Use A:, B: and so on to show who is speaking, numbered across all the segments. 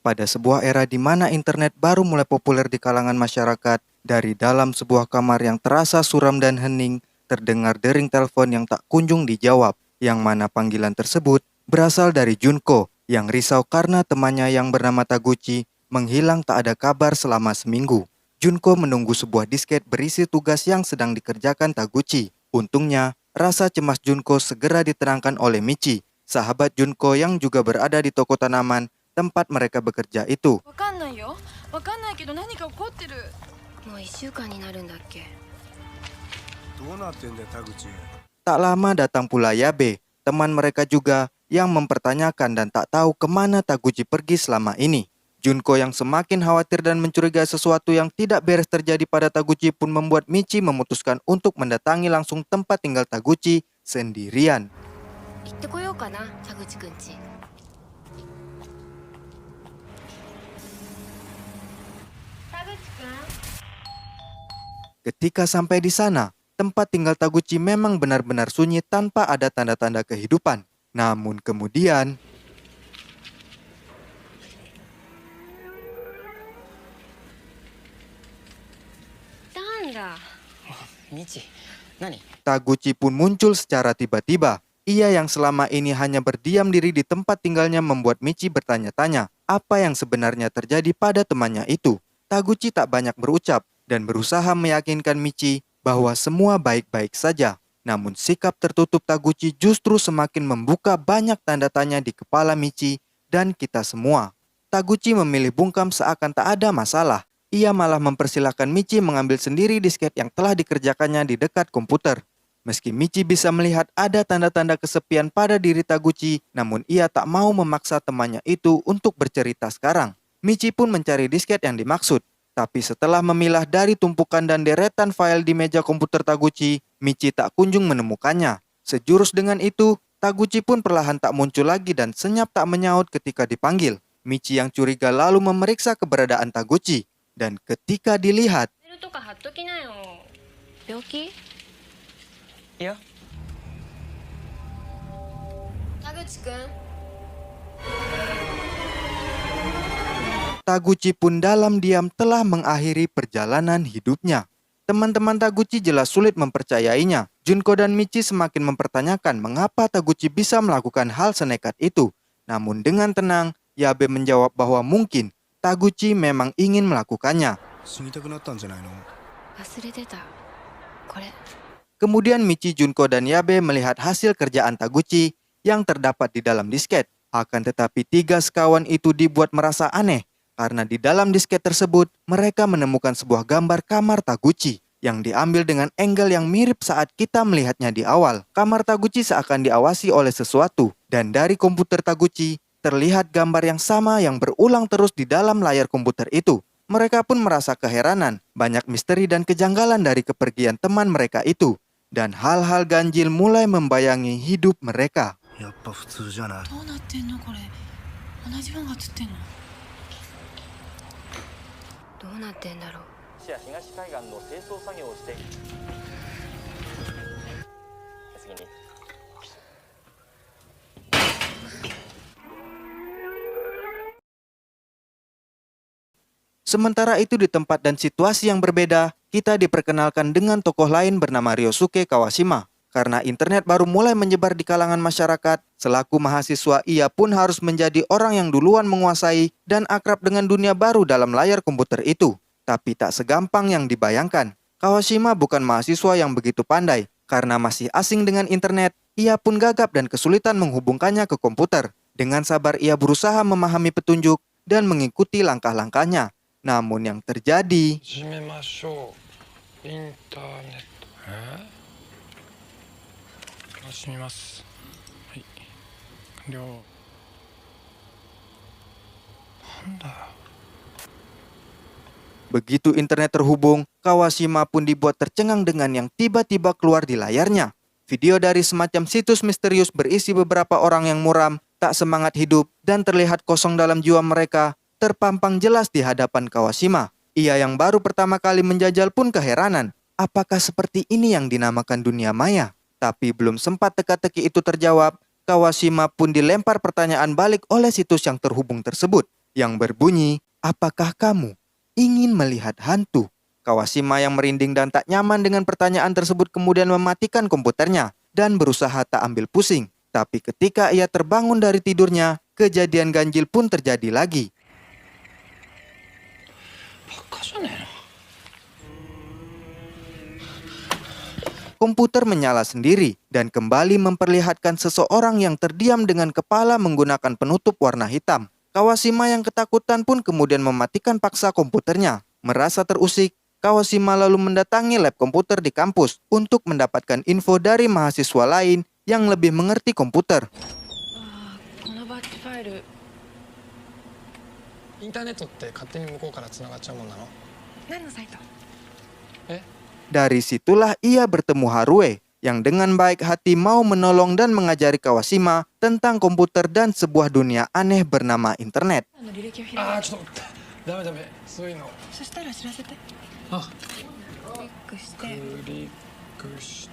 A: Pada sebuah era di mana internet baru mulai populer di kalangan masyarakat, dari dalam sebuah kamar yang terasa suram dan hening, terdengar dering telepon yang tak kunjung dijawab, yang mana panggilan tersebut berasal dari Junko, yang risau karena temannya yang bernama Taguchi menghilang tak ada kabar selama seminggu. Junko menunggu sebuah disket berisi tugas yang sedang dikerjakan Taguchi. Untungnya, rasa cemas Junko segera ditenangkan oleh Michi, sahabat Junko yang juga berada di toko tanaman tempat mereka bekerja itu.
B: わかんないよ。わかんないけど何か起こってる。
C: もう1週間になるんだっけ。
D: どうなってんだよ田口。
A: Tak lama datang pula Yabe, teman mereka juga yang mempertanyakan dan tak tahu kemana Taguchi pergi selama ini. Junko yang semakin khawatir dan mencurigai sesuatu yang tidak beres terjadi pada Taguchi pun membuat Michi memutuskan untuk mendatangi langsung tempat tinggal Taguchi sendirian.
C: 行ってこようかな、田口くんち。
A: Ketika sampai di sana, tempat tinggal Taguchi memang benar-benar sunyi tanpa ada tanda-tanda kehidupan. Namun kemudian,
C: なんだ。
E: ミチ、何？
A: Taguchi pun muncul secara tiba-tiba. Ia yang selama ini hanya berdiam diri di tempat tinggalnya membuat Michi bertanya-tanya apa yang sebenarnya terjadi pada temannya itu. Taguchi tak banyak berucap dan berusaha meyakinkan Michi bahwa semua baik-baik saja. Namun sikap tertutup Taguchi justru semakin membuka banyak tanda tanya di kepala Michi dan kita semua. Taguchi memilih bungkam seakan tak ada masalah. Ia malah mempersilahkan Michi mengambil sendiri disket yang telah dikerjakannya di dekat komputer. Meski Michi bisa melihat ada tanda-tanda kesepian pada diri Taguchi, namun ia tak mau memaksa temannya itu untuk bercerita sekarang. Michi pun mencari disket yang dimaksud. Tapi setelah memilah dari tumpukan dan deretan file di meja komputer Taguchi, Michi tak kunjung menemukannya. Sejurus dengan itu, Taguchi pun perlahan tak muncul lagi dan senyap tak menyaut ketika dipanggil. Michi yang curiga lalu memeriksa keberadaan Taguchi. Dan ketika dilihat,
C: メールとか貼っときなよ。病気？
E: いや、
C: 田口くん。
A: Taguchi pun dalam diam telah mengakhiri perjalanan hidupnya. Teman-teman Taguchi jelas sulit mempercayainya. Junko dan Michi semakin mempertanyakan mengapa Taguchi bisa melakukan hal senekat itu. Namun dengan tenang, Yabe menjawab bahwa mungkin Taguchi memang ingin melakukannya.
D: 死にたくなったんじゃないの。
C: 忘れてた。これ。
A: Kemudian Michi, Junko, dan Yabe melihat hasil kerjaan Taguchi yang terdapat di dalam disket. Akan tetapi tiga sekawan itu dibuat merasa aneh. Karena di dalam disket tersebut, mereka menemukan sebuah gambar kamar Taguchi yang diambil dengan angle yang mirip saat kita melihatnya di awal. Kamar Taguchi seakan diawasi oleh sesuatu. Dan dari komputer Taguchi, terlihat gambar yang sama yang berulang terus di dalam layar komputer itu. Mereka pun merasa keheranan, banyak misteri dan kejanggalan dari kepergian teman mereka itu. Dan hal-hal ganjil mulai membayangi hidup mereka.
D: やっぱ普通じゃない。
B: どうなってんのこれ。同じもんが映ってんの。
C: どうなってんだろう。
E: 市や東海岸の清掃作業をして。次に。
A: Sementara itu di tempat dan situasi yang berbeda, kita diperkenalkan dengan tokoh lain bernama Ryosuke Kawashima. Karena internet baru mulai menyebar di kalangan masyarakat, selaku mahasiswa ia pun harus menjadi orang yang duluan menguasai dan akrab dengan dunia baru dalam layar komputer itu. Tapi tak segampang yang dibayangkan. Kawashima bukan mahasiswa yang begitu pandai. Karena masih asing dengan internet, ia pun gagap dan kesulitan menghubungkannya ke komputer. Dengan sabar ia berusaha memahami petunjuk dan mengikuti langkah-langkahnya. Namun yang terjadi,
F: 始めましょう。インターネット。始めます。はい。完了。なんだよ。
A: begitu internet terhubung, Kawashima pun dibuat tercengang dengan yang tiba-tiba keluar di layarnya. Video dari semacam situs misterius berisi beberapa orang yang muram, tak semangat hidup, dan terlihat kosong dalam jiwa mereka, terpampang jelas di hadapan Kawashima. Ia yang baru pertama kali menjajal pun keheranan. Apakah seperti ini yang dinamakan dunia maya? Tapi belum sempat teka-teki itu terjawab, Kawashima pun dilempar pertanyaan balik oleh situs yang terhubung tersebut. yang berbunyi, "Apakah kamu ingin melihat hantu?" Kawashima yang merinding dan tak nyaman dengan pertanyaan tersebut kemudian mematikan komputernya dan berusaha tak ambil pusing. Tapi ketika ia terbangun dari tidurnya, kejadian ganjil pun terjadi lagi.
F: バカじゃねえの。
A: Komputer menyala sendiri dan kembali memperlihatkan seseorang yang terdiam dengan kepala menggunakan penutup warna hitam. Kawashima yang ketakutan pun kemudian mematikan paksa komputernya. Merasa terusik, Kawashima lalu mendatangi lab komputer di kampus untuk mendapatkan info dari mahasiswa lain yang lebih mengerti komputer.
B: このバッチファイル
F: インターネットって勝手に向こうから繋がっちゃうもんなの？
B: 何のサイト？
A: Dari situlah ia bertemu Harue yang dengan baik hati mau menolong dan mengajari Kawashima tentang komputer dan sebuah dunia aneh bernama internet.
B: あの履歴を開いて、
F: ああちょっと待って。ダメダメ。そういうの。
B: そしたら知らせて。
F: あ、
B: クリックして。
F: クリックし。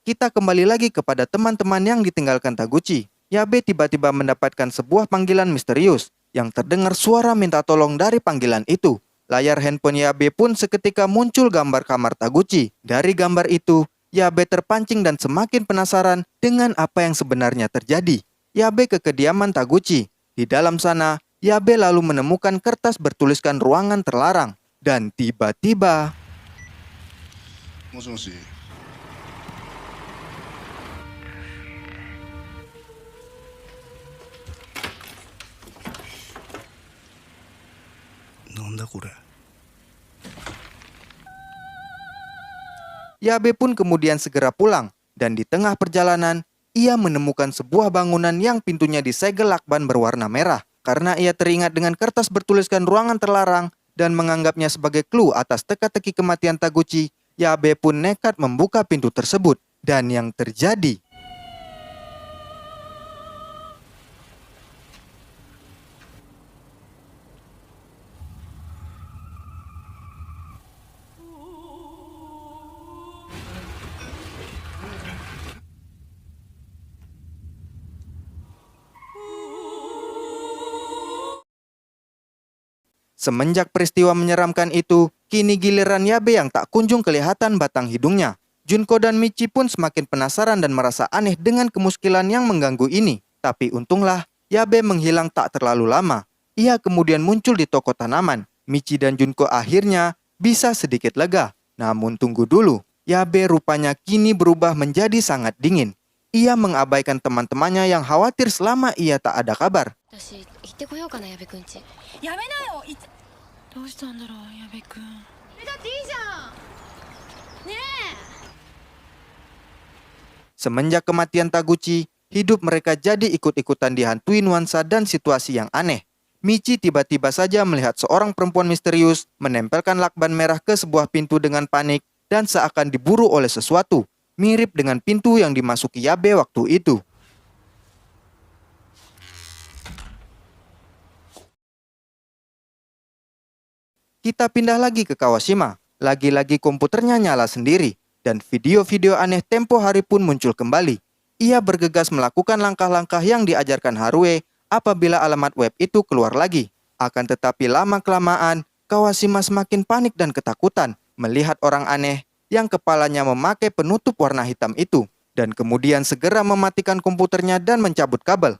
A: Kita kembali lagi kepada teman-teman yang ditinggalkan Taguchi. Yabe tiba-tiba mendapatkan sebuah panggilan misterius yang terdengar suara minta tolong dari panggilan itu. Layar handphone Yabe pun seketika muncul gambar kamar Taguchi. Dari gambar itu, Yabe terpancing dan semakin penasaran dengan apa yang sebenarnya terjadi. Yabe ke kediaman Taguchi. Di dalam sana, Yabe lalu menemukan kertas bertuliskan ruangan terlarang. Dan tiba-tiba...
D: もしもし。なんだこれ。
A: Yabe pun kemudian segera pulang, dan di tengah perjalanan, ia menemukan sebuah bangunan yang pintunya disegel lakban berwarna merah. Karena ia teringat dengan kertas bertuliskan ruangan terlarang dan menganggapnya sebagai clue atas teka-teki kematian Taguchi, Yabe pun nekat membuka pintu tersebut. Dan yang terjadi... Semenjak peristiwa menyeramkan itu, kini giliran Yabe yang tak kunjung kelihatan batang hidungnya. Junko dan Michi pun semakin penasaran dan merasa aneh dengan kemuskilan yang mengganggu ini. Tapi untunglah, Yabe menghilang tak terlalu lama. Ia kemudian muncul di toko tanaman. Michi dan Junko akhirnya bisa sedikit lega. Namun tunggu dulu, Yabe rupanya kini berubah menjadi sangat dingin. Ia mengabaikan teman-temannya yang khawatir selama ia tak ada kabar.
C: 私行ってこようかな矢部くんち。
B: やめなよ。どうしたんだろう、矢部くん。だっていいじゃん。ねえ。
A: Semenjak kematian Taguchi, hidup mereka jadi ikut-ikutan dihantui nuansa dan situasi yang aneh. Michi tiba-tiba saja melihat seorang perempuan misterius menempelkan lakban merah ke sebuah pintu dengan panik dan seakan diburu oleh sesuatu, mirip dengan pintu yang dimasuki Yabe waktu itu. Kita pindah lagi ke Kawashima. Lagi-lagi komputernya nyala sendiri. Dan video-video aneh tempo hari pun muncul kembali. Ia bergegas melakukan langkah-langkah yang diajarkan Harue apabila alamat web itu keluar lagi. Akan tetapi lama-kelamaan, Kawashima semakin panik dan ketakutan melihat orang aneh yang kepalanya memakai penutup warna hitam itu. Dan kemudian segera mematikan komputernya dan mencabut kabel.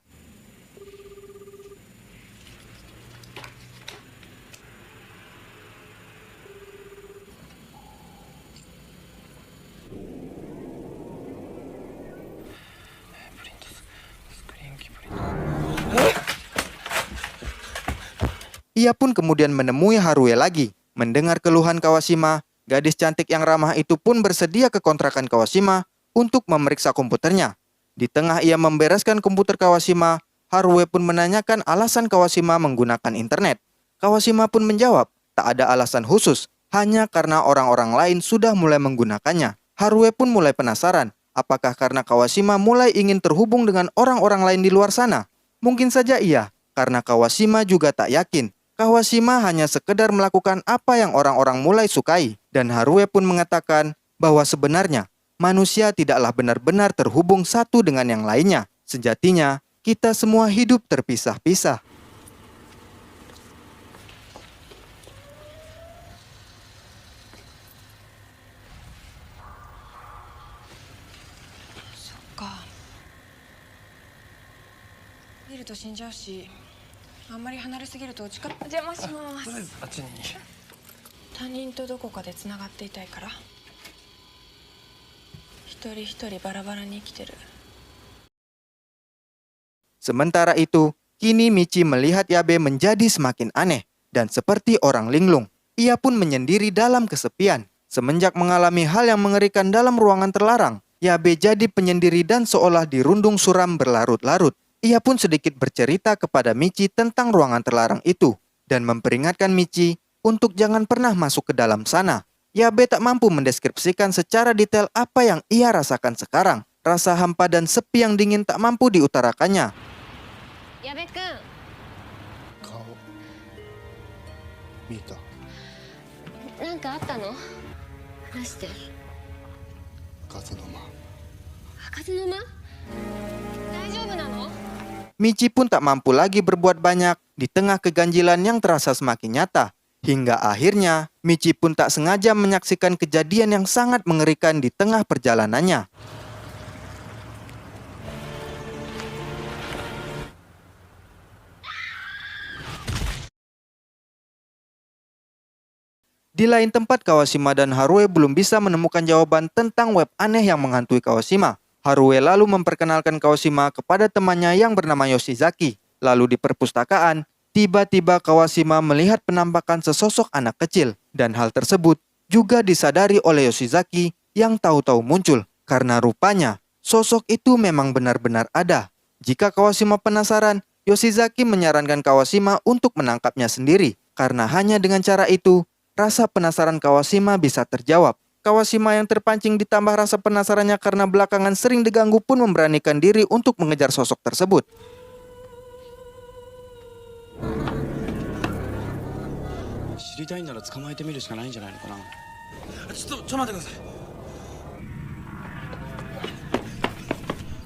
A: Ia pun kemudian menemui Harue lagi. Mendengar keluhan Kawashima, gadis cantik yang ramah itu pun bersedia ke kontrakan Kawashima untuk memeriksa komputernya. Di tengah ia membereskan komputer Kawashima, Harue pun menanyakan alasan Kawashima menggunakan internet. Kawashima pun menjawab, tak ada alasan khusus, hanya karena orang-orang lain sudah mulai menggunakannya. Harue pun mulai penasaran, apakah karena Kawashima mulai ingin terhubung dengan orang-orang lain di luar sana? Mungkin saja iya, karena Kawashima juga tak yakin. Kawashima hanya sekedar melakukan apa yang orang-orang mulai sukai. Dan Harue pun mengatakan bahwa sebenarnya manusia tidaklah benar-benar terhubung satu dengan yang lainnya. Sejatinya, kita semua hidup terpisah-pisah.
B: 死んじゃうし、あんまり離れすぎるとお邪魔します。
F: あっちに。
B: 他人とどこかでつながっていたいから、一人一人バラバラに生きてる。
A: Sementara itu, kini Michi melihat Yabe menjadi semakin aneh dan seperti orang linglung. Ia pun menyendiri dalam kesepian. Semenjak mengalami hal yang mengerikan dalam ruangan terlarang, Yabe jadi penyendiri dan seolah dirundung suram berlarut-larut. Ia pun sedikit bercerita kepada Michi tentang ruangan terlarang itu dan memperingatkan Michi untuk jangan pernah masuk ke dalam sana. Yabe tak mampu mendeskripsikan secara detail apa yang ia rasakan sekarang. Rasa hampa dan sepi yang dingin tak mampu diutarakannya.
C: 矢部君、
D: 顔見えた。
C: なんかあったの？話して。
D: 風の間。
C: 風の間？大丈夫なの？
A: Michi pun tak mampu lagi berbuat banyak di tengah keganjilan yang terasa semakin nyata. Hingga akhirnya, Michi pun tak sengaja menyaksikan kejadian yang sangat mengerikan di tengah perjalanannya. Di lain tempat, Kawashima dan Harue belum bisa menemukan jawaban tentang web aneh yang menghantui Kawashima. Harue lalu memperkenalkan Kawashima kepada temannya yang bernama Yoshizaki. Lalu di perpustakaan, tiba-tiba Kawashima melihat penampakan sesosok anak kecil. Dan hal tersebut juga disadari oleh Yoshizaki yang tahu-tahu muncul. Karena rupanya, sosok itu memang benar-benar ada. Jika Kawashima penasaran, Yoshizaki menyarankan Kawashima untuk menangkapnya sendiri. Karena hanya dengan cara itu, rasa penasaran Kawashima bisa terjawab. Kawashima yang terpancing ditambah rasa penasarannya karena belakangan sering diganggu pun memberanikan diri untuk mengejar sosok tersebut.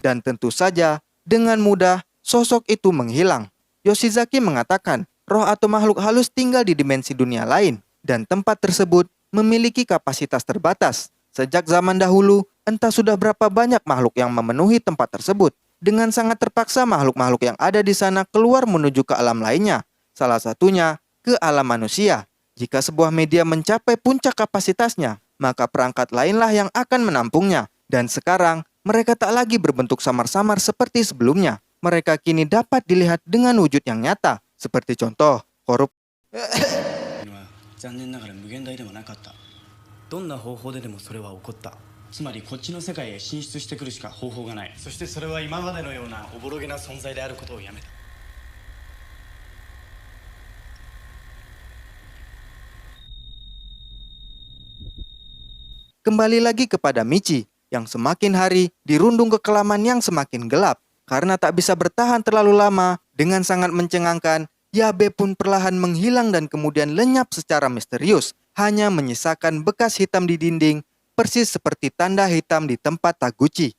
A: Dan tentu saja, dengan mudah, sosok itu menghilang. Yoshizaki mengatakan, roh atau makhluk halus tinggal di dimensi dunia lain. Dan tempat tersebut memiliki kapasitas terbatas. Sejak zaman dahulu, entah sudah berapa banyak makhluk yang memenuhi tempat tersebut. Dengan sangat terpaksa makhluk-makhluk yang ada di sana keluar menuju ke alam lainnya. Salah satunya ke alam manusia. Jika sebuah media mencapai puncak kapasitasnya, maka perangkat lainlah yang akan menampungnya. Dan sekarang, mereka tak lagi berbentuk samar-samar seperti sebelumnya. Mereka kini dapat dilihat dengan wujud yang nyata. Seperti contoh, korup
G: 残念ながら無限大ではなかった。どんな方法ででもそれは起こった。つまりこっちの世界へ進出してくるしか方法がない。そしてそれは今までのようなおぼろげな存在であることをやめた。
A: Kembali lagi kepada Michi yang semakin hari dirundung kekelaman yang semakin gelap. Karena tak bisa bertahan terlalu lama, dengan sangat mencengangkan, Yabe pun perlahan menghilang dan kemudian lenyap secara misterius. Hanya menyisakan bekas hitam di dinding, persis seperti tanda hitam di tempat Taguchi.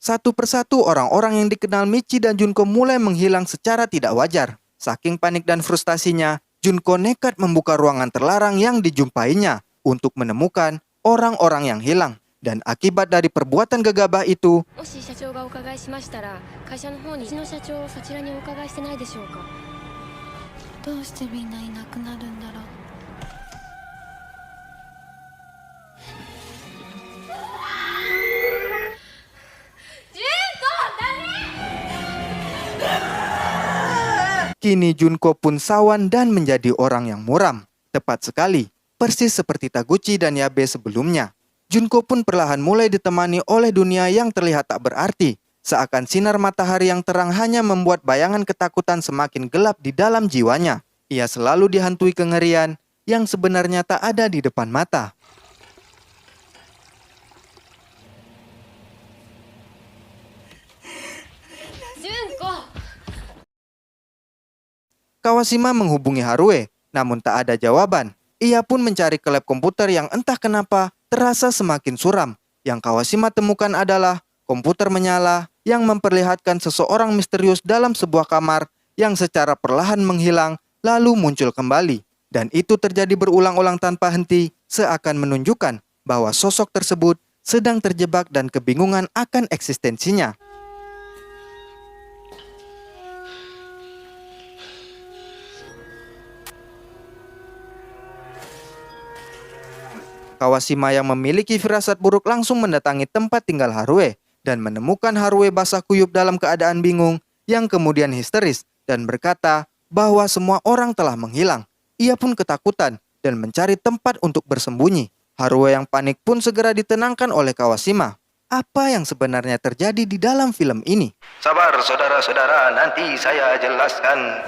A: Satu persatu orang-orang yang dikenal Michi dan Junko mulai menghilang secara tidak wajar. Saking panik dan frustasinya, Junko nekat membuka ruangan terlarang yang dijumpainya untuk menemukan orang-orang yang hilang. Dan akibat dari perbuatan gegabah itu,
C: もし社長がお伺いしましたら、会社の方にうちの社長をそちらにお伺いしてないでしょうか。
B: どうしてみんないなくなるんだろう。
A: kini Junko pun sawan dan menjadi orang yang muram. Tepat sekali, persis seperti Taguchi dan Yabe sebelumnya. Junko pun perlahan mulai ditemani oleh dunia yang terlihat tak berarti. Seakan sinar matahari yang terang hanya membuat bayangan ketakutan semakin gelap di dalam jiwanya. Ia selalu dihantui kengerian yang sebenarnya tak ada di depan mata.
C: Junko!
A: Kawashima menghubungi Harue, namun tak ada jawaban. Ia pun mencari ke lab komputer yang entah kenapa terasa semakin suram. Yang Kawashima temukan adalah komputer menyala yang memperlihatkan seseorang misterius dalam sebuah kamar yang secara perlahan menghilang lalu muncul kembali. Dan itu terjadi berulang-ulang tanpa henti, seakan menunjukkan bahwa sosok tersebut sedang terjebak dan kebingungan akan eksistensinya. Kawashima yang memiliki firasat buruk langsung mendatangi tempat tinggal Harue dan menemukan Harue basah kuyup dalam keadaan bingung yang kemudian histeris dan berkata bahwa semua orang telah menghilang. Ia pun ketakutan dan mencari tempat untuk bersembunyi. Harue yang panik pun segera ditenangkan oleh Kawashima. Apa yang sebenarnya terjadi di dalam film ini? Sabar saudara-saudara, nanti saya jelaskan.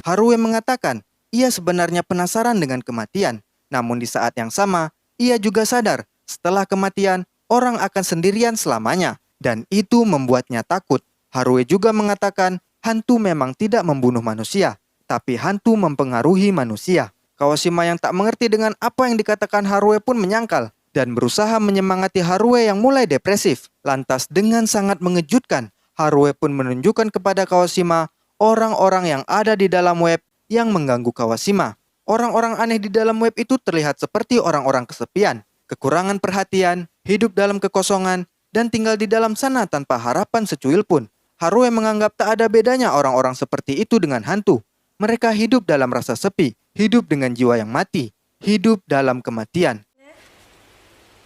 A: Harue mengatakan ia sebenarnya penasaran dengan kematian. Namun di saat yang sama, ia juga sadar setelah kematian, orang akan sendirian selamanya. Dan itu membuatnya takut. Harue juga mengatakan hantu memang tidak membunuh manusia, tapi hantu mempengaruhi manusia. Kawashima yang tak mengerti dengan apa yang dikatakan Harue pun menyangkal dan berusaha menyemangati Harue yang mulai depresif. Lantas dengan sangat mengejutkan, Harue pun menunjukkan kepada Kawashima orang-orang yang ada di dalam web yang mengganggu Kawashima. Orang-orang aneh di dalam web itu terlihat seperti orang-orang kesepian, kekurangan perhatian, hidup dalam kekosongan, dan tinggal di dalam sana tanpa harapan secuil pun. Harue menganggap tak ada bedanya orang-orang seperti itu dengan hantu. Mereka hidup dalam rasa sepi, hidup dengan jiwa yang mati, hidup dalam kematian.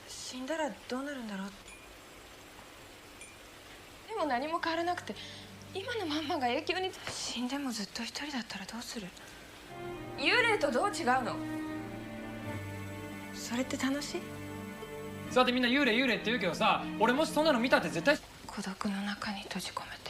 B: 死んだらどうなるんだろう。でも何も変わらなくて、今のまんまが永久に。死んでもずっと一人だったらどうする。幽霊とどう違うの。それって楽しい。
F: そうやってみんな幽霊って言うけどさ、俺もしそんなの見たって絶対。
B: 孤独の中に閉じ込めて。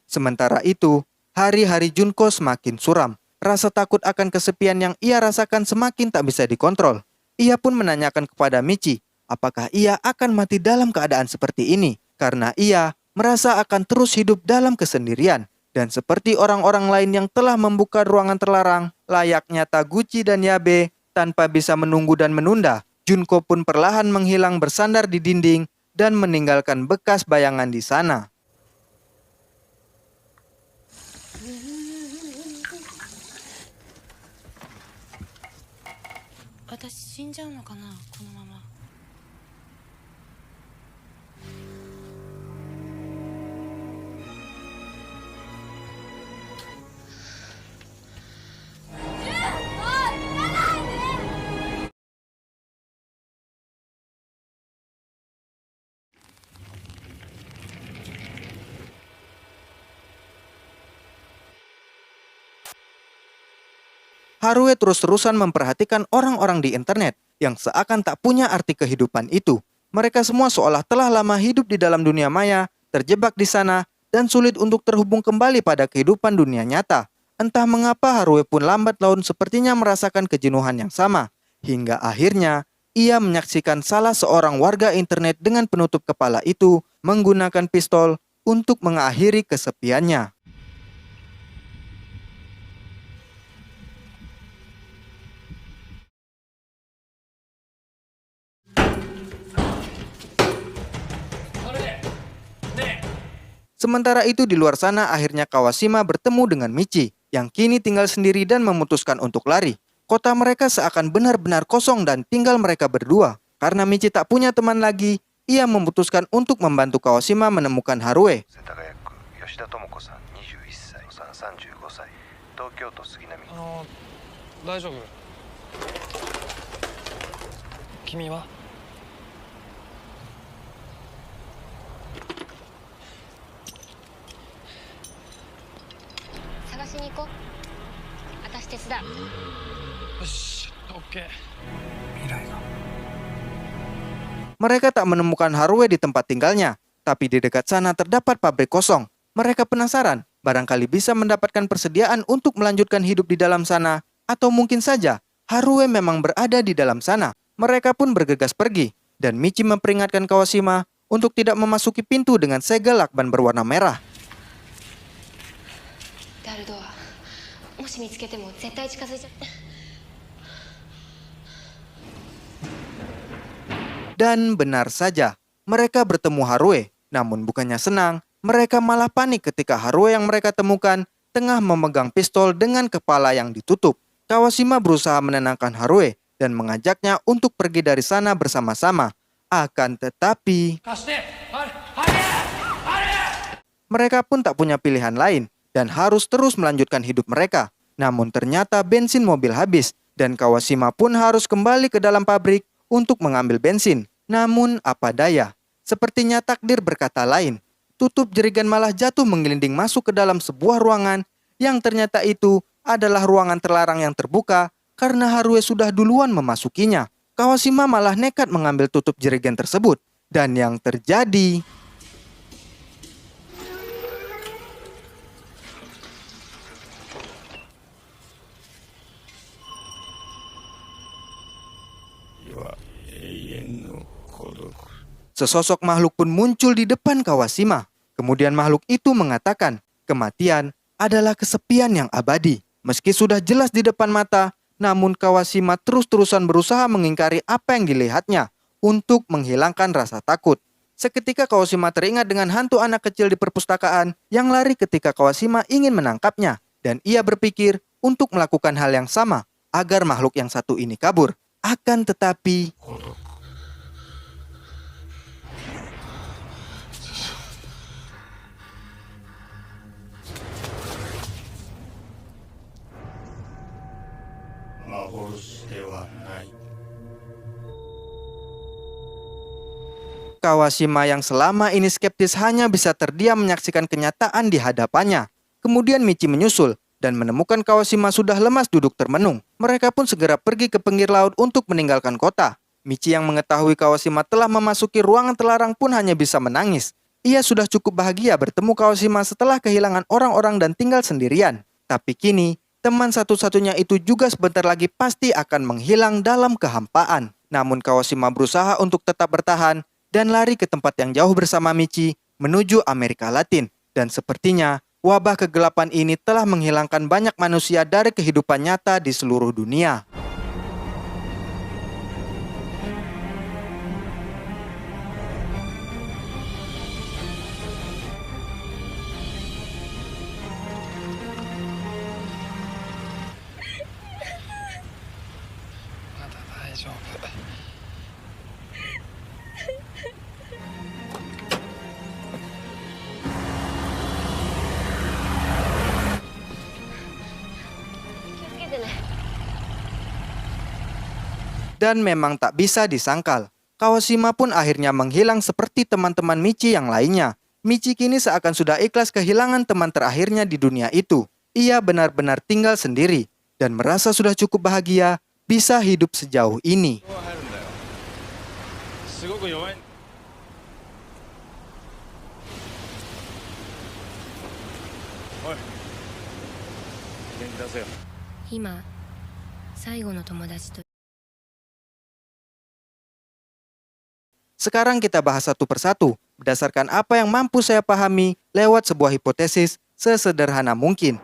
A: Sementara itu, hari-hari Junko semakin suram. Rasa takut akan kesepian yang ia rasakan semakin tak bisa dikontrol. Ia pun menanyakan kepada Michi, apakah ia akan mati dalam keadaan seperti ini. Karena ia merasa akan terus hidup dalam kesendirian. Dan seperti orang-orang lain yang telah membuka ruangan terlarang, layaknya Taguchi dan Yabe, tanpa bisa menunggu dan menunda, Junko pun perlahan menghilang bersandar di dinding dan meninggalkan bekas bayangan di sana.
B: Aku 死んじゃうのかな、このまま。
A: Harue terus-terusan memperhatikan orang-orang di internet yang seakan tak punya arti kehidupan itu. Mereka semua seolah telah lama hidup di dalam dunia maya, terjebak di sana, dan sulit untuk terhubung kembali pada kehidupan dunia nyata. Entah mengapa Harue pun lambat laun sepertinya merasakan kejenuhan yang sama. Hingga akhirnya, ia menyaksikan salah seorang warga internet dengan penutup kepala itu menggunakan pistol untuk mengakhiri kesepiannya. Sementara itu di luar sana akhirnya Kawashima bertemu dengan Michi yang kini tinggal sendiri dan memutuskan untuk lari. Kota mereka seakan benar-benar kosong dan tinggal mereka berdua. Karena Michi tak punya teman lagi, ia memutuskan untuk membantu Kawashima menemukan Harue.
F: 大丈夫。君は？
C: 探しに行こう。私手伝う。
F: よし、オッケー。
A: Mereka tak menemukan Harue di tempat tinggalnya, tapi di dekat sana terdapat pabrik kosong. Mereka penasaran, barangkali bisa mendapatkan persediaan untuk melanjutkan hidup di dalam sana, atau mungkin saja Harue memang berada di dalam sana. Mereka pun bergegas pergi, dan Michi memperingatkan Kawashima untuk tidak memasuki pintu dengan segel lakban berwarna merah.
C: ダルドア、もし見つけても絶対近づいちゃ。
A: Dan benar saja, mereka bertemu Harue. Namun bukannya senang, mereka malah panik ketika Harue yang mereka temukan tengah memegang pistol dengan kepala yang ditutup. Kawashima berusaha menenangkan Harue dan mengajaknya untuk pergi dari sana bersama-sama. Akan tetapi, mereka pun tak punya pilihan lain dan harus terus melanjutkan hidup mereka. Namun ternyata bensin mobil habis dan Kawashima pun harus kembali ke dalam pabrik untuk mengambil bensin. Namun apa daya, sepertinya takdir berkata lain. Tutup jerigan malah jatuh menggelinding masuk ke dalam sebuah ruangan yang ternyata itu adalah ruangan terlarang yang terbuka karena Harue sudah duluan memasukinya. Kawashima malah nekat mengambil tutup jerigen tersebut. Dan yang terjadi... Sesosok makhluk pun muncul di depan Kawashima. Kemudian makhluk itu mengatakan, kematian adalah kesepian yang abadi. Meski sudah jelas di depan mata, namun Kawashima terus-terusan berusaha mengingkari apa yang dilihatnya untuk menghilangkan rasa takut. Seketika Kawashima teringat dengan hantu anak kecil di perpustakaan yang lari ketika Kawashima ingin menangkapnya. Dan ia berpikir untuk melakukan hal yang sama agar makhluk yang satu ini kabur. Akan tetapi... Kawashima yang selama ini skeptis hanya bisa terdiam menyaksikan kenyataan di hadapannya. Kemudian Michi menyusul dan menemukan Kawashima sudah lemas duduk termenung. Mereka pun segera pergi ke pinggir laut untuk meninggalkan kota. Michi yang mengetahui Kawashima telah memasuki ruangan terlarang pun hanya bisa menangis. Ia sudah cukup bahagia bertemu Kawashima setelah kehilangan orang-orang dan tinggal sendirian. Tapi kini, teman satu-satunya itu juga sebentar lagi pasti akan menghilang dalam kehampaan. Namun Kawashima berusaha untuk tetap bertahan dan lari ke tempat yang jauh bersama Michi menuju Amerika Latin. Dan sepertinya wabah kegelapan ini telah menghilangkan banyak manusia dari kehidupan nyata di seluruh dunia. Dan memang tak bisa disangkal, Kawashima pun akhirnya menghilang seperti teman-teman Michi yang lainnya. Michi kini seakan sudah ikhlas kehilangan teman terakhirnya di dunia itu. Ia benar-benar tinggal sendiri dan merasa sudah cukup bahagia bisa hidup sejauh ini. Sekarang kita bahas satu persatu, berdasarkan apa yang mampu saya pahami lewat sebuah hipotesis sesederhana mungkin.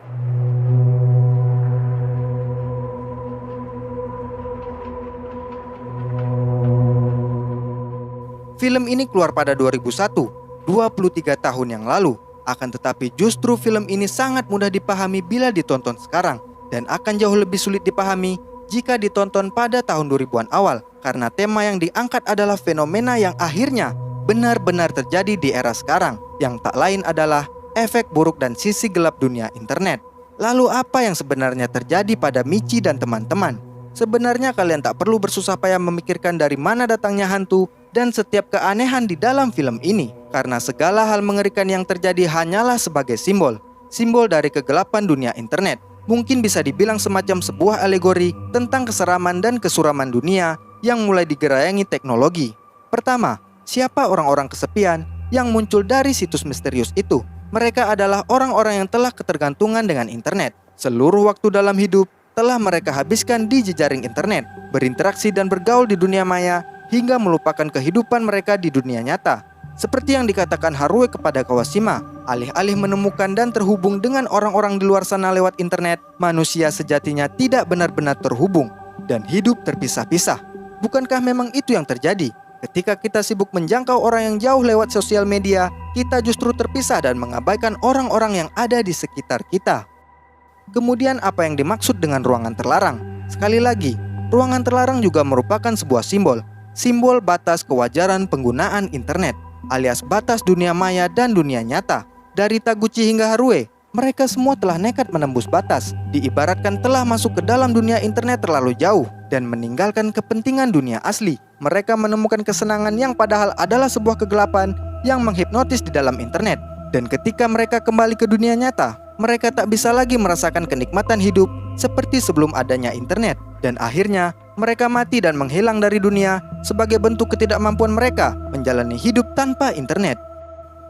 A: Film ini keluar pada 2001, 23 tahun yang lalu. Akan tetapi justru film ini sangat mudah dipahami bila ditonton sekarang, dan akan jauh lebih sulit dipahami jika ditonton pada tahun 2000-an awal, karena tema yang diangkat adalah fenomena yang akhirnya benar-benar terjadi di era sekarang, yang tak lain adalah efek buruk dan sisi gelap dunia internet. Lalu apa yang sebenarnya terjadi pada Michi dan teman-teman? Sebenarnya kalian tak perlu bersusah payah memikirkan dari mana datangnya hantu dan setiap keanehan di dalam film ini, karena segala hal mengerikan yang terjadi hanyalah sebagai simbol dari kegelapan dunia internet. Mungkin bisa dibilang semacam sebuah alegori tentang keseraman dan kesuraman dunia yang mulai digerayangi teknologi. Pertama, siapa orang-orang kesepian yang muncul dari situs misterius itu? Mereka adalah orang-orang yang telah ketergantungan dengan internet. Seluruh waktu dalam hidup telah mereka habiskan di jejaring internet, berinteraksi dan bergaul di dunia maya hingga melupakan kehidupan mereka di dunia nyata. Seperti yang dikatakan Harue kepada Kawashima, alih-alih menemukan dan terhubung dengan orang-orang di luar sana lewat internet, manusia sejatinya tidak benar-benar terhubung dan hidup terpisah-pisah. Bukankah memang itu yang terjadi? Ketika kita sibuk menjangkau orang yang jauh lewat sosial media, kita justru terpisah dan mengabaikan orang-orang yang ada di sekitar kita. Kemudian apa yang dimaksud dengan ruangan terlarang? Sekali lagi, ruangan terlarang juga merupakan sebuah simbol batas kewajaran penggunaan internet, alias batas dunia maya dan dunia nyata. Dari Taguchi hingga Haruhi, mereka semua telah nekat menembus batas, diibaratkan telah masuk ke dalam dunia internet terlalu jauh dan meninggalkan kepentingan dunia asli. Mereka menemukan kesenangan yang padahal adalah sebuah kegelapan yang menghipnotis di dalam internet. Dan ketika mereka kembali ke dunia nyata, mereka tak bisa lagi merasakan kenikmatan hidup seperti sebelum adanya internet. Dan akhirnya, mereka mati dan menghilang dari dunia sebagai bentuk ketidakmampuan mereka menjalani hidup tanpa internet.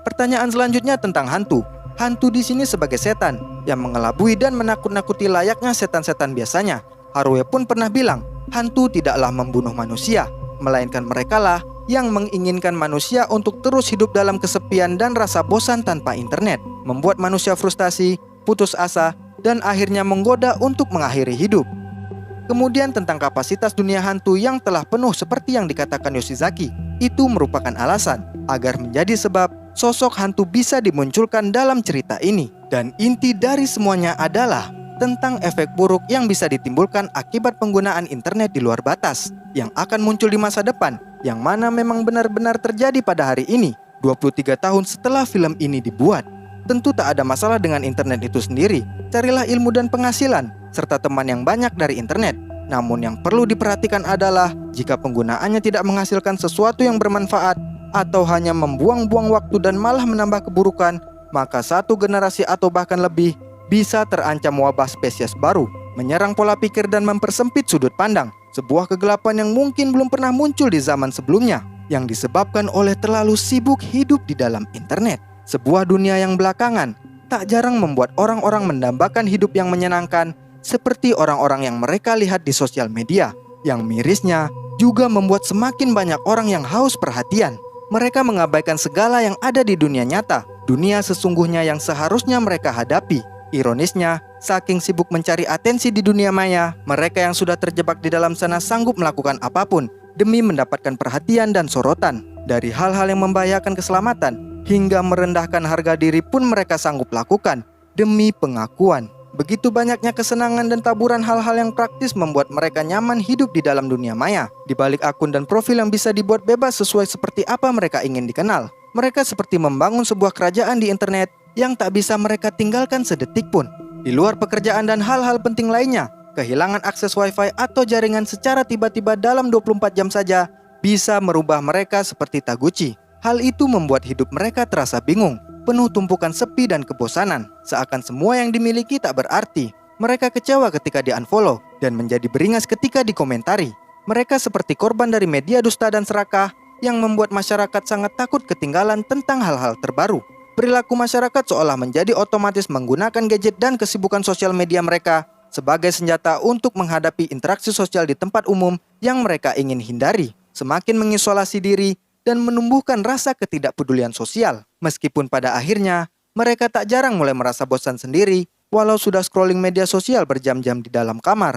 A: Pertanyaan selanjutnya tentang hantu. Hantu di sini sebagai setan yang mengelabui dan menakut-nakuti layaknya setan-setan biasanya. Haruhi pun pernah bilang, hantu tidaklah membunuh manusia, melainkan merekalah yang menginginkan manusia untuk terus hidup dalam kesepian dan rasa bosan tanpa internet, membuat manusia frustasi, putus asa, dan akhirnya menggoda untuk mengakhiri hidup. Kemudian tentang kapasitas dunia hantu yang telah penuh seperti yang dikatakan Yoshizaki, itu merupakan alasan agar menjadi sebab sosok hantu bisa dimunculkan dalam cerita ini. Dan inti dari semuanya adalah tentang efek buruk yang bisa ditimbulkan akibat penggunaan internet di luar batas, yang akan muncul di masa depan, yang mana memang benar-benar terjadi pada hari ini, 23 tahun setelah film ini dibuat. Tentu tak ada masalah dengan internet itu sendiri. Carilah ilmu dan penghasilan, serta teman yang banyak dari internet. Namun yang perlu diperhatikan adalah jika penggunaannya tidak menghasilkan sesuatu yang bermanfaat atau hanya membuang-buang waktu dan malah menambah keburukan, maka satu generasi atau bahkan lebih bisa terancam wabah spesies baru, menyerang pola pikir dan mempersempit sudut pandang. Sebuah kegelapan yang mungkin belum pernah muncul di zaman sebelumnya, yang disebabkan oleh terlalu sibuk hidup di dalam internet. Sebuah dunia yang belakangan tak jarang membuat orang-orang mendambakan hidup yang menyenangkan, seperti orang-orang yang mereka lihat di sosial media. Yang mirisnya juga membuat semakin banyak orang yang haus perhatian. Mereka mengabaikan segala yang ada di dunia nyata, dunia sesungguhnya yang seharusnya mereka hadapi. Ironisnya, saking sibuk mencari atensi di dunia maya, mereka yang sudah terjebak di dalam sana sanggup melakukan apapun demi mendapatkan perhatian dan sorotan. Dari hal-hal yang membahayakan keselamatan hingga merendahkan harga diri pun mereka sanggup lakukan demi pengakuan. Begitu banyaknya kesenangan dan taburan hal-hal yang praktis membuat mereka nyaman hidup di dalam dunia maya. Di balik akun dan profil yang bisa dibuat bebas sesuai seperti apa mereka ingin dikenal, mereka seperti membangun sebuah kerajaan di internet yang tak bisa mereka tinggalkan sedetik pun. Di luar pekerjaan dan hal-hal penting lainnya, kehilangan akses wifi atau jaringan secara tiba-tiba dalam 24 jam saja bisa merubah mereka seperti Taguchi. Hal itu membuat hidup mereka terasa bingung, penuh tumpukan sepi dan kebosanan, seakan semua yang dimiliki tak berarti. Mereka kecewa ketika di-unfollow dan menjadi beringas ketika dikomentari. Mereka seperti korban dari media dusta dan serakah yang membuat masyarakat sangat takut ketinggalan tentang hal-hal terbaru. Perilaku masyarakat seolah menjadi otomatis menggunakan gadget dan kesibukan sosial media mereka sebagai senjata untuk menghadapi interaksi sosial di tempat umum yang mereka ingin hindari, semakin mengisolasi diri dan menumbuhkan rasa ketidakpedulian sosial. Meskipun pada akhirnya mereka tak jarang mulai merasa bosan sendiri walau sudah scrolling media sosial berjam-jam di dalam kamar.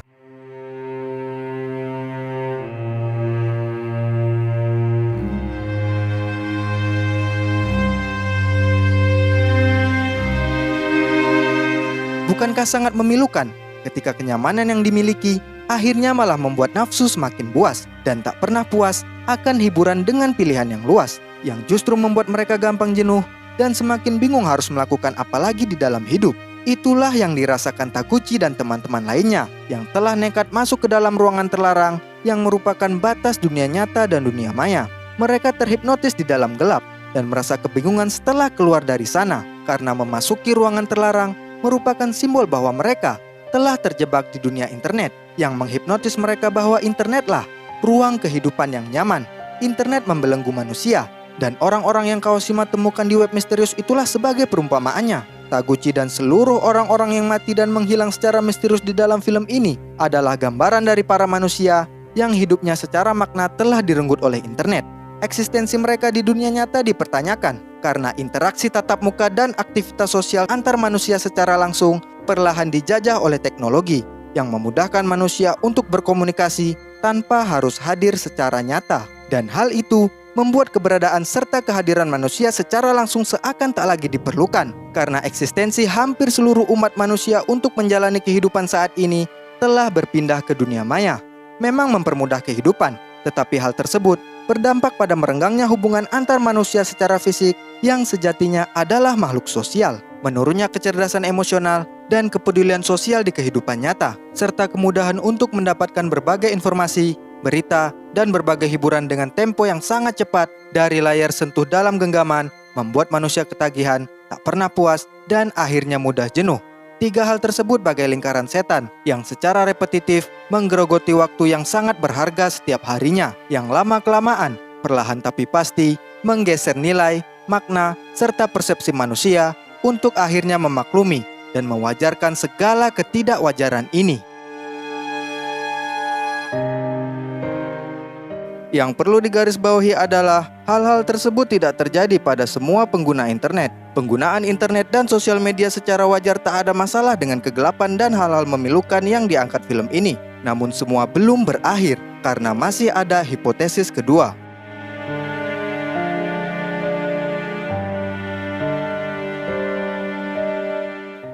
A: Bukankah sangat memilukan ketika kenyamanan yang dimiliki akhirnya malah membuat nafsu semakin buas dan tak pernah puas akan hiburan dengan pilihan yang luas, yang justru membuat mereka gampang jenuh dan semakin bingung harus melakukan apa lagi di dalam hidup. Itulah yang dirasakan Taguchi dan teman-teman lainnya yang telah nekat masuk ke dalam ruangan terlarang yang merupakan batas dunia nyata dan dunia maya. Mereka terhipnotis di dalam gelap dan merasa kebingungan setelah keluar dari sana, karena memasuki ruangan terlarang merupakan simbol bahwa mereka telah terjebak di dunia internet yang menghipnotis mereka bahwa internetlah ruang kehidupan yang nyaman. Internet membelenggu manusia, dan orang-orang yang Kawashima temukan di web misterius itulah sebagai perumpamaannya. Taguchi dan seluruh orang-orang yang mati dan menghilang secara misterius di dalam film ini adalah gambaran dari para manusia yang hidupnya secara makna telah direnggut oleh internet. Eksistensi mereka di dunia nyata dipertanyakan karena interaksi tatap muka dan aktivitas sosial antar manusia secara langsung perlahan dijajah oleh teknologi yang memudahkan manusia untuk berkomunikasi tanpa harus hadir secara nyata. Dan hal itu membuat keberadaan serta kehadiran manusia secara langsung seakan tak lagi diperlukan, karena eksistensi hampir seluruh umat manusia untuk menjalani kehidupan saat ini telah berpindah ke dunia maya. memang mempermudah kehidupan, tetapi hal tersebut berdampak pada merenggangnya hubungan antar manusia secara fisik yang sejatinya adalah makhluk sosial. Menurunnya kecerdasan emosional dan kepedulian sosial di kehidupan nyata, serta kemudahan untuk mendapatkan berbagai informasi, berita, dan berbagai hiburan dengan tempo yang sangat cepat dari layar sentuh dalam genggaman, membuat manusia ketagihan, tak pernah puas, dan akhirnya mudah jenuh. 3 hal tersebut bagai lingkaran setan yang secara repetitif menggerogoti waktu yang sangat berharga setiap harinya, yang lama-kelamaan, perlahan tapi pasti, menggeser nilai, makna, serta persepsi manusia untuk akhirnya memaklumi dan mewajarkan segala ketidakwajaran ini. Yang perlu digarisbawahi adalah hal-hal tersebut tidak terjadi pada semua pengguna internet. Penggunaan internet dan sosial media secara wajar tak ada masalah dengan kegelapan dan hal-hal memilukan yang diangkat film ini. Namun semua belum berakhir karena masih ada hipotesis kedua.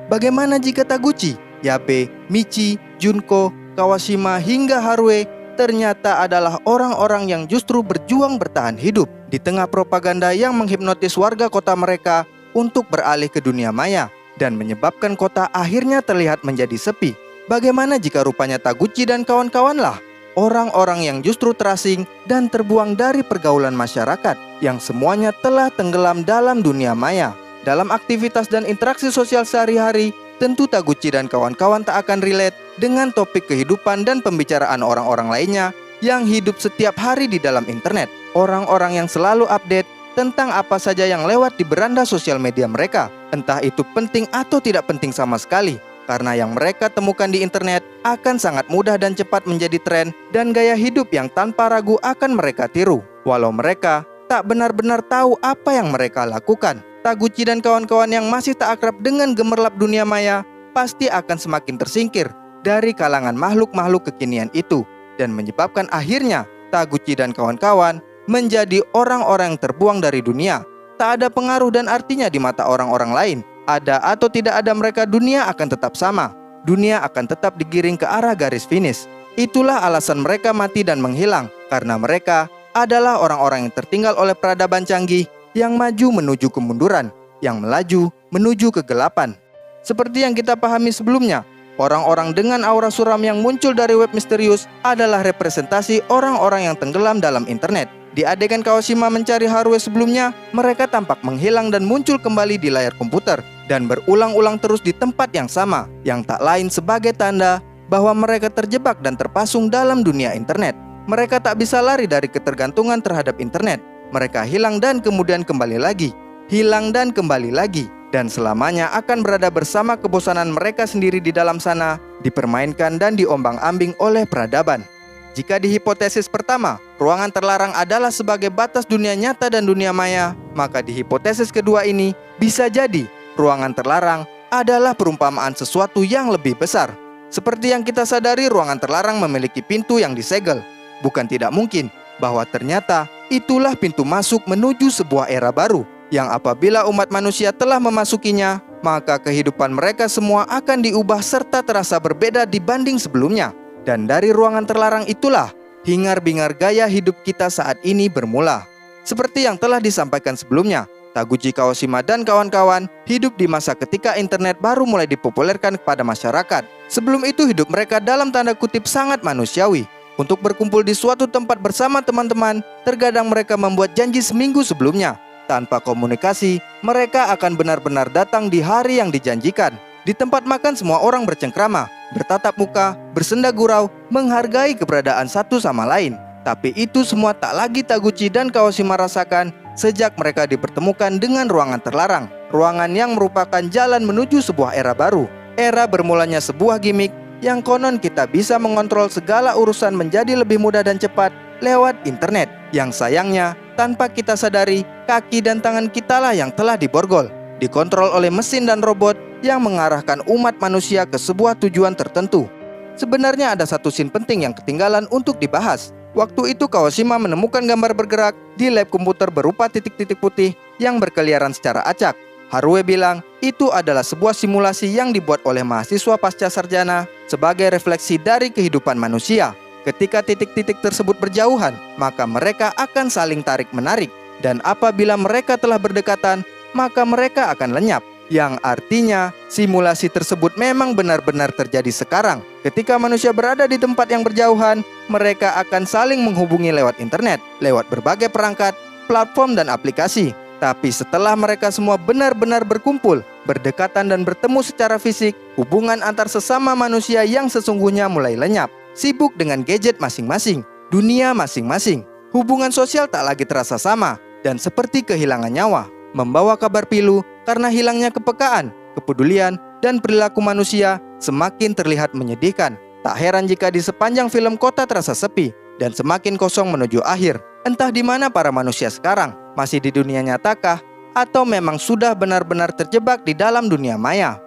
A: Bagaimana jika Taguchi, Yabe, Michi, Junko, Kawashima hingga Haruhi ternyata adalah orang-orang yang justru berjuang bertahan hidup di tengah propaganda yang menghipnotis warga kota mereka untuk beralih ke dunia maya dan menyebabkan kota akhirnya terlihat menjadi sepi. Bagaimana jika rupanya Taguchi dan kawan-kawanlah orang-orang yang justru terasing dan terbuang dari pergaulan masyarakat yang semuanya telah tenggelam dalam dunia maya. Dalam aktivitas dan interaksi sosial sehari-hari, tentu Taguchi dan kawan-kawan tak akan relate dengan topik kehidupan dan pembicaraan orang-orang lainnya yang hidup setiap hari di dalam internet. Orang-orang yang selalu update tentang apa saja yang lewat di beranda sosial media mereka, entah itu penting atau tidak penting sama sekali, karena yang mereka temukan di internet akan sangat mudah dan cepat menjadi tren dan gaya hidup yang tanpa ragu akan mereka tiru, walau mereka tak benar-benar tahu apa yang mereka lakukan. Taguchi dan kawan-kawan yang masih tak akrab dengan gemerlap dunia maya pasti akan semakin tersingkir dari kalangan makhluk-makhluk kekinian itu dan menyebabkan akhirnya Taguchi dan kawan-kawan menjadi orang-orang yang terbuang dari dunia. Tak ada pengaruh dan artinya di mata orang-orang lain. Ada atau tidak ada mereka, dunia akan tetap sama. Dunia akan tetap digiring ke arah garis finish. Itulah alasan mereka mati dan menghilang, karena mereka adalah orang-orang yang tertinggal oleh peradaban canggih yang maju menuju kemunduran, yang melaju menuju kegelapan. Seperti yang kita pahami sebelumnya, orang-orang dengan aura suram yang muncul dari web misterius adalah representasi orang-orang yang tenggelam dalam internet. Di adegan Kawashima mencari Haruhi sebelumnya, mereka tampak menghilang dan muncul kembali di layar komputer dan berulang-ulang terus di tempat yang sama, yang tak lain sebagai tanda bahwa mereka terjebak dan terpasung dalam dunia internet. Mereka tak bisa lari dari ketergantungan terhadap internet. Mereka hilang dan kemudian kembali lagi, hilang dan kembali lagi, dan selamanya akan berada bersama kebosanan mereka sendiri di dalam sana, dipermainkan dan diombang-ambing oleh peradaban. Jika di hipotesis pertama, ruangan terlarang adalah sebagai batas dunia nyata dan dunia maya, maka di hipotesis kedua ini, bisa jadi ruangan terlarang adalah perumpamaan sesuatu yang lebih besar. Seperti yang kita sadari, ruangan terlarang memiliki pintu yang disegel. Bukan tidak mungkin bahwa ternyata itulah pintu masuk menuju sebuah era baru, yang apabila umat manusia telah memasukinya, maka kehidupan mereka semua akan diubah serta terasa berbeda dibanding sebelumnya. Dan dari ruangan terlarang itulah hingar-bingar gaya hidup kita saat ini bermula. Seperti yang telah disampaikan sebelumnya, Taguchi, Kawashima dan kawan-kawan hidup di masa ketika internet baru mulai dipopulerkan kepada masyarakat. Sebelum itu hidup mereka dalam tanda kutip sangat manusiawi. Untuk berkumpul di suatu tempat bersama teman-teman, terkadang mereka membuat janji seminggu sebelumnya. Tanpa komunikasi, mereka akan benar-benar datang di hari yang dijanjikan. Di tempat makan semua orang bercengkrama, bertatap muka, bersenda gurau, menghargai keberadaan satu sama lain. Tapi itu semua tak lagi Taguchi dan Kawashima rasakan sejak mereka dipertemukan dengan ruangan terlarang. Ruangan yang merupakan jalan menuju sebuah era baru. Era bermulanya sebuah gimmick yang konon kita bisa mengontrol segala urusan menjadi lebih mudah dan cepat lewat internet. Yang sayangnya, tanpa kita sadari, kaki dan tangan kitalah yang telah diborgol, dikontrol oleh mesin dan robot yang mengarahkan umat manusia ke sebuah tujuan tertentu. Sebenarnya ada satu scene penting yang ketinggalan untuk dibahas. Waktu itu Kawashima menemukan gambar bergerak di lab komputer berupa titik-titik putih yang berkeliaran secara acak. Haruhi bilang itu adalah sebuah simulasi yang dibuat oleh mahasiswa pasca sarjana sebagai refleksi dari kehidupan manusia. Ketika titik-titik tersebut berjauhan, maka mereka akan saling tarik-menarik. Dan apabila mereka telah berdekatan, maka mereka akan lenyap. Yang artinya, simulasi tersebut memang benar-benar terjadi sekarang. Ketika manusia berada di tempat yang berjauhan, mereka akan saling menghubungi lewat internet, lewat berbagai perangkat, platform, dan aplikasi. Tapi setelah mereka semua benar-benar berkumpul, berdekatan dan bertemu secara fisik, hubungan antar sesama manusia yang sesungguhnya mulai lenyap. Sibuk dengan gadget masing-masing, dunia masing-masing. Hubungan sosial tak lagi terasa sama, dan seperti kehilangan nyawa. Membawa kabar pilu karena hilangnya kepekaan, kepedulian, dan perilaku manusia semakin terlihat menyedihkan. Tak heran jika di sepanjang film kota terasa sepi, dan semakin kosong menuju akhir. Entah di mana para manusia sekarang, masih di dunia nyatakah, atau memang sudah benar-benar terjebak di dalam dunia maya.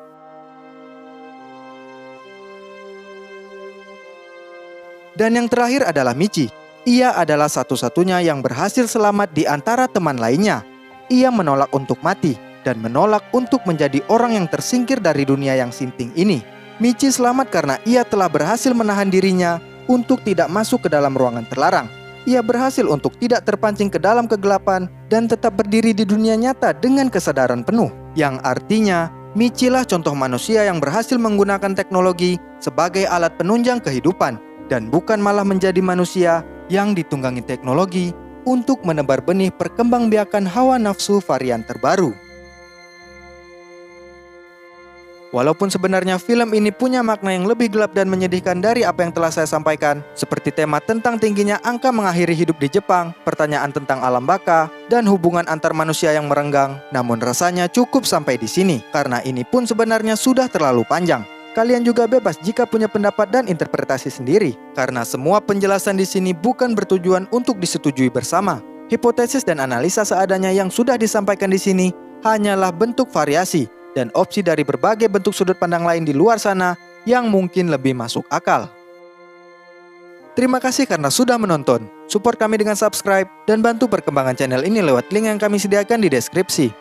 A: Dan yang terakhir adalah Michi. Ia adalah satu-satunya yang berhasil selamat di antara teman lainnya. Ia menolak untuk mati dan menolak untuk menjadi orang yang tersingkir dari dunia yang sinting ini. Michi selamat karena ia telah berhasil menahan dirinya untuk tidak masuk ke dalam ruangan terlarang. Ia berhasil untuk tidak terpancing ke dalam kegelapan dan tetap berdiri di dunia nyata dengan kesadaran penuh. Yang artinya, Michi lah contoh manusia yang berhasil menggunakan teknologi sebagai alat penunjang kehidupan dan bukan malah menjadi manusia yang ditunggangi teknologi untuk menebar benih perkembangbiakan hawa nafsu varian terbaru. Walaupun sebenarnya film ini punya makna yang lebih gelap dan menyedihkan dari apa yang telah saya sampaikan, seperti tema tentang tingginya angka mengakhiri hidup di Jepang, pertanyaan tentang alam baka, dan hubungan antar manusia yang merenggang, namun rasanya cukup sampai di sini, karena ini pun sebenarnya sudah terlalu panjang. Kalian juga bebas jika punya pendapat dan interpretasi sendiri, karena semua penjelasan di sini bukan bertujuan untuk disetujui bersama. Hipotesis dan analisa seadanya yang sudah disampaikan di sini hanyalah bentuk variasi dan opsi dari berbagai bentuk sudut pandang lain di luar sana yang mungkin lebih masuk akal. Terima kasih karena sudah menonton. Support kami dengan subscribe dan bantu perkembangan channel ini lewat link yang kami sediakan di deskripsi.